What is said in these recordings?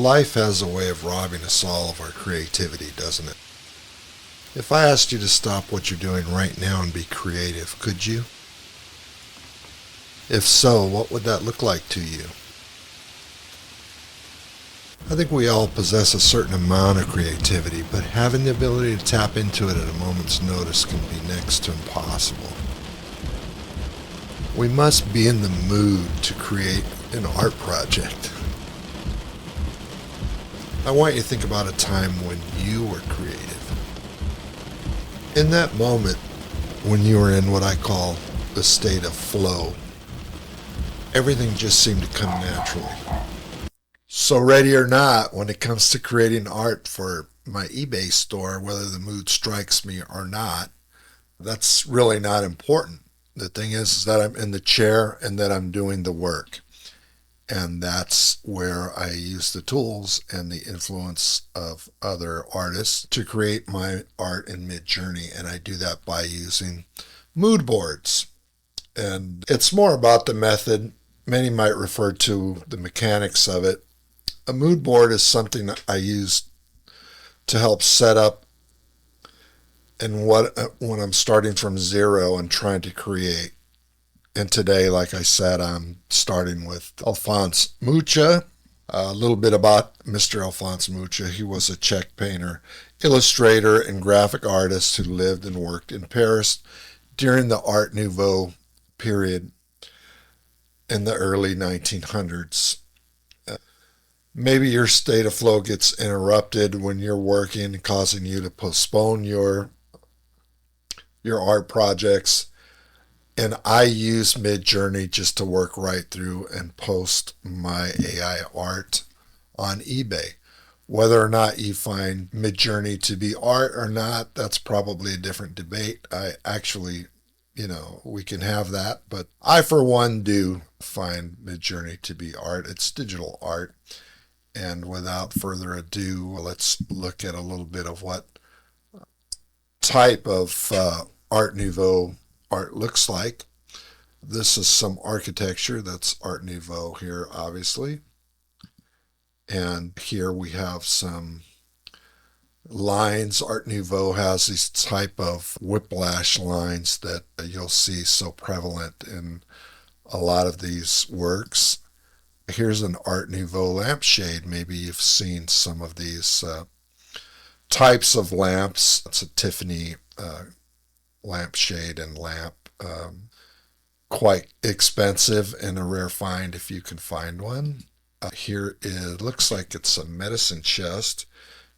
Life has a way of robbing us all of our creativity, doesn't it? If I asked you to stop what you're doing right now and be creative, could you? If so, what would that look like to you? I think we all possess a certain amount of creativity, but having the ability to tap into it at a moment's notice can be next to impossible. We must be in the mood to create an art project. I want you to think about a time when you were creative. In that moment, when you were in what I call the state of flow, everything just seemed to come naturally. So ready or not, when it comes to creating art for my eBay store, whether the mood strikes me or not, that's really not important. The thing is that I'm in the chair and that I'm doing the work. And that's where I use the tools and the influence of other artists to create my art in Midjourney. And I do that by using mood boards. And it's more about the method. Many might refer to the mechanics of it. A mood board is something that I use to help set up and when I'm starting from zero and trying to create. And today, like I said, I'm starting with Alphonse Mucha. A little bit about Mr. Alphonse Mucha. He was a Czech painter, illustrator, and graphic artist who lived and worked in Paris during the Art Nouveau period in the early 1900s. Maybe your state of flow gets interrupted when you're working, causing you to postpone your art projects. And I use Midjourney just to work right through and post my AI art on eBay. Whether or not you find Midjourney to be art or not, that's probably a different debate. I actually, we can have that. But I, for one, do find Midjourney to be art. It's digital art. And without further ado, let's look at a little bit of what type of Art Nouveau art looks like. This is some architecture. That's Art Nouveau here, obviously. And here we have some lines. Art Nouveau has these type of whiplash lines that you'll see so prevalent in a lot of these works. Here's an Art Nouveau lampshade. Maybe you've seen some of these types of lamps. It's a Tiffany lampshade and lamp. Quite expensive and a rare find if you can find one. Here it looks like it's a medicine chest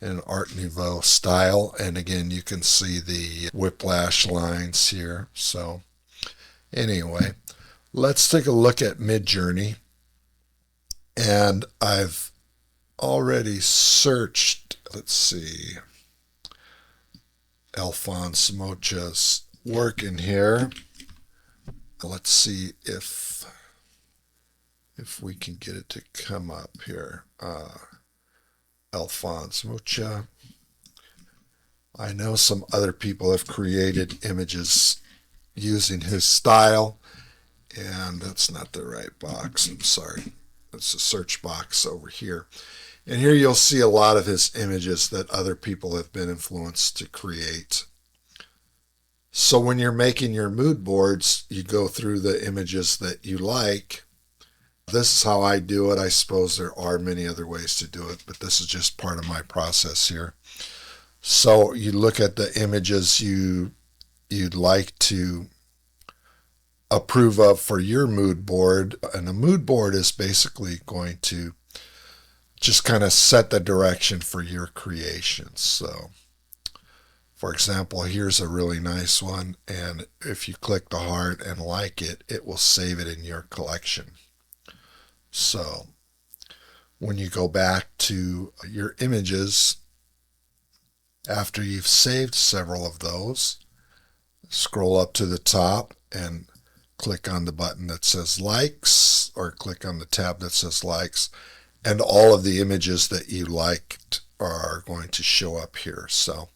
in Art Nouveau style. And again, you can see the whiplash lines here. So anyway, let's take a look at Midjourney. And I've already searched, let's see, Alphonse Mucha's work in here. Let's see if we can get it to come up here. Alphonse Mucha. I know some other people have created images using his style, and that's not the right box. I'm sorry. It's a search box over here. And here you'll see a lot of his images that other people have been influenced to create. So when you're making your mood boards, you go through the images that you like. This is how I do it. I suppose there are many other ways to do it, but this is just part of my process here. So you look at the images you'd like to approve of for your mood board, and a mood board is basically going to just kind of set the direction for your creations. So for example, here's a really nice one, and if you click the heart and like it, it will save it in your collection. So when you go back to your images, after you've saved several of those, scroll up to the top and click on the button that says likes, or click on the tab that says likes, and all of the images that you liked are going to show up here. So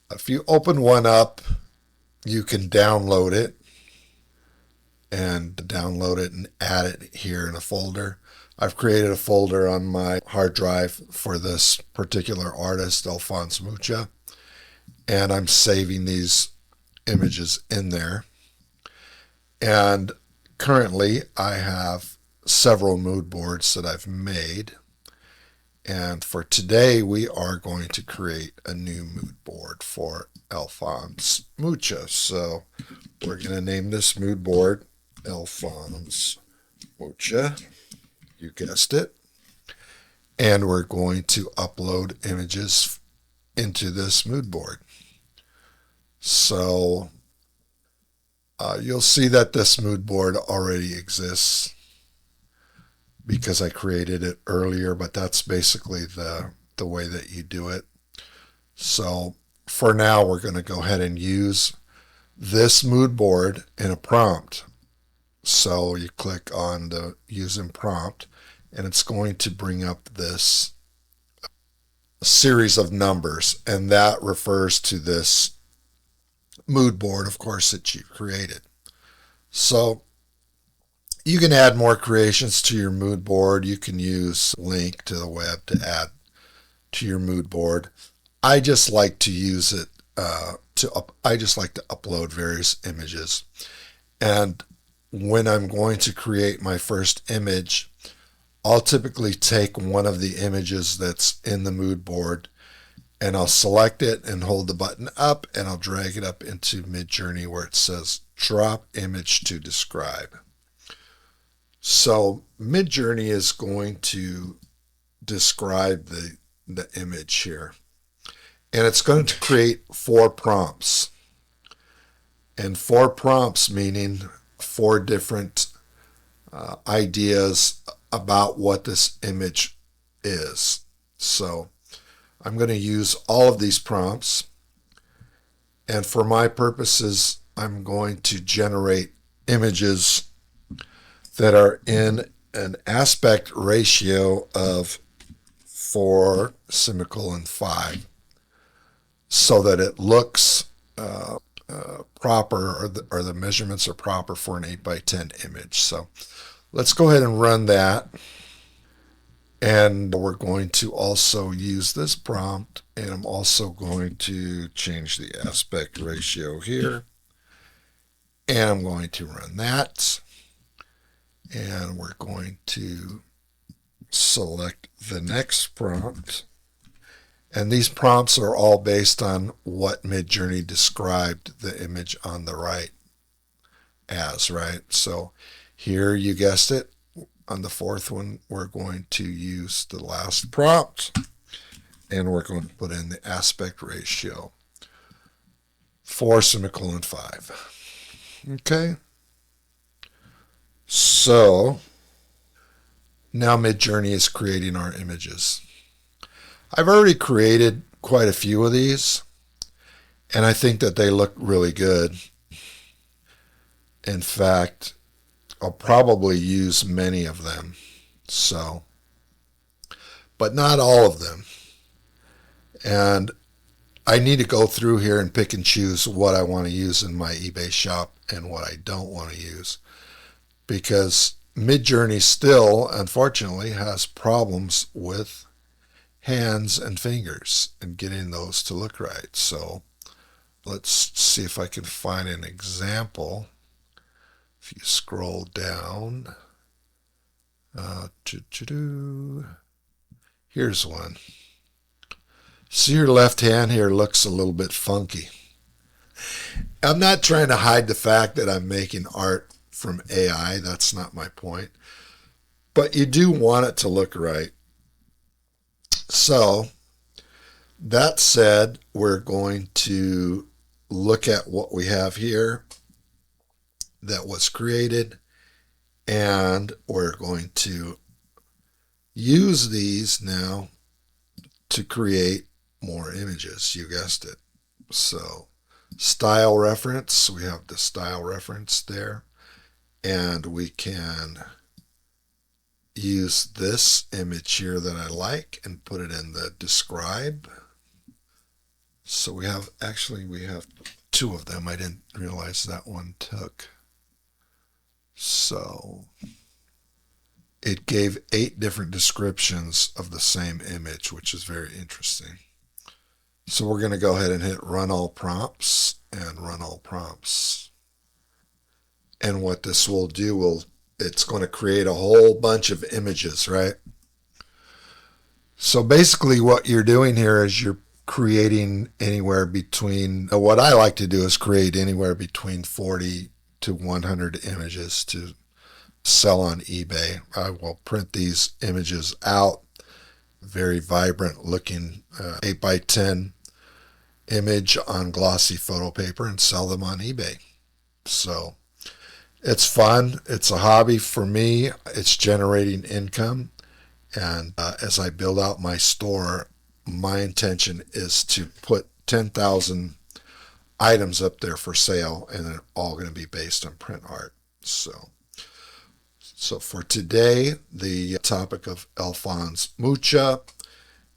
if you open one up, you can download it and add it here in a folder. I've created a folder on my hard drive for this particular artist, Alphonse Mucha, and I'm saving these images in there. And currently I have several mood boards that I've made. And for today, we are going to create a new mood board for Alphonse Mucha. So we're going to name this mood board Alphonse Mucha. You guessed it. And we're going to upload images into this mood board. So you'll see that this mood board already exists because I created it earlier, but that's basically the way that you do it. So for now, we're going to go ahead and use this mood board in a prompt. So you click on the use in prompt, and it's going to bring up this series of numbers, and that refers to this mood board, of course, that you created. So you can add more creations to your mood board. You can use link to the web to add to your mood board. I just like to use it I just like to upload various images. And when I'm going to create my first image, I'll typically take one of the images that's in the mood board, and I'll select it and hold the button up, and I'll drag it up into Midjourney where it says drop image to describe. So Midjourney is going to describe the image here. And it's going to create 4 prompts. And 4 prompts meaning 4 different ideas about what this image is. So I'm going to use all of these prompts. And for my purposes, I'm going to generate images that are in an aspect ratio of 4, semicolon 5, so that it looks proper, or the measurements are proper for an 8x10 image. So let's go ahead and run that. And we're going to also use this prompt, and I'm also going to change the aspect ratio here. And I'm going to run that. And we're going to select the next prompt. And these prompts are all based on what Midjourney described the image on the right as, right? So here, you guessed it, on the 4th one, we're going to use the last prompt, and we're going to put in the aspect ratio 4, semicolon 5. Okay. So now Midjourney is creating our images. I've already created quite a few of these, and I think that they look really good. In fact, I'll probably use many of them. So, but not all of them. And I need to go through here and pick and choose what I want to use in my eBay shop and what I don't want to use, because Midjourney still, unfortunately, has problems with hands and fingers and getting those to look right. So let's see if I can find an example. If you scroll down, here's one. See, your left hand here looks a little bit funky. I'm not trying to hide the fact that I'm making art from AI. That's not my point. But you do want it to look right. So that said, we're going to look at what we have here that was created, and we're going to use these now to create more images. You guessed it. So style reference, we have the style reference there, and we can use this image here that I like and put it in the describe. So we have 2 of them. I didn't realize that one took. So it gave 8 different descriptions of the same image, which is very interesting. So we're going to go ahead and hit run all prompts and run all prompts. And what this will do, it's going to create a whole bunch of images, right? So basically what you're doing here is you're creating anywhere between, what I like to do is create anywhere between 40 to 100 images to sell on eBay. I will print these images out, very vibrant looking 8x10 image on glossy photo paper, and sell them on eBay. So it's fun. It's a hobby for me. It's generating income. And as I build out my store, my intention is to put 10,000 items up there for sale, and they're all going to be based on print art. So for today, the topic of Alphonse Mucha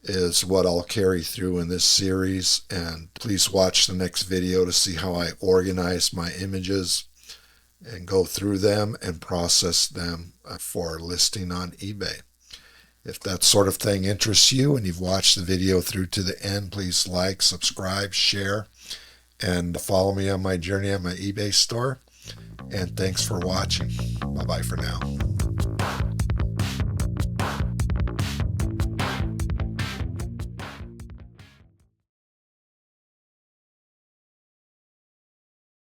is what I'll carry through in this series. And please watch the next video to see how I organize my images and go through them and process them for listing on eBay. If that sort of thing interests you and you've watched the video through to the end, please like, subscribe, share, and follow me on my journey on my eBay store. And thanks for watching. Bye-bye for now.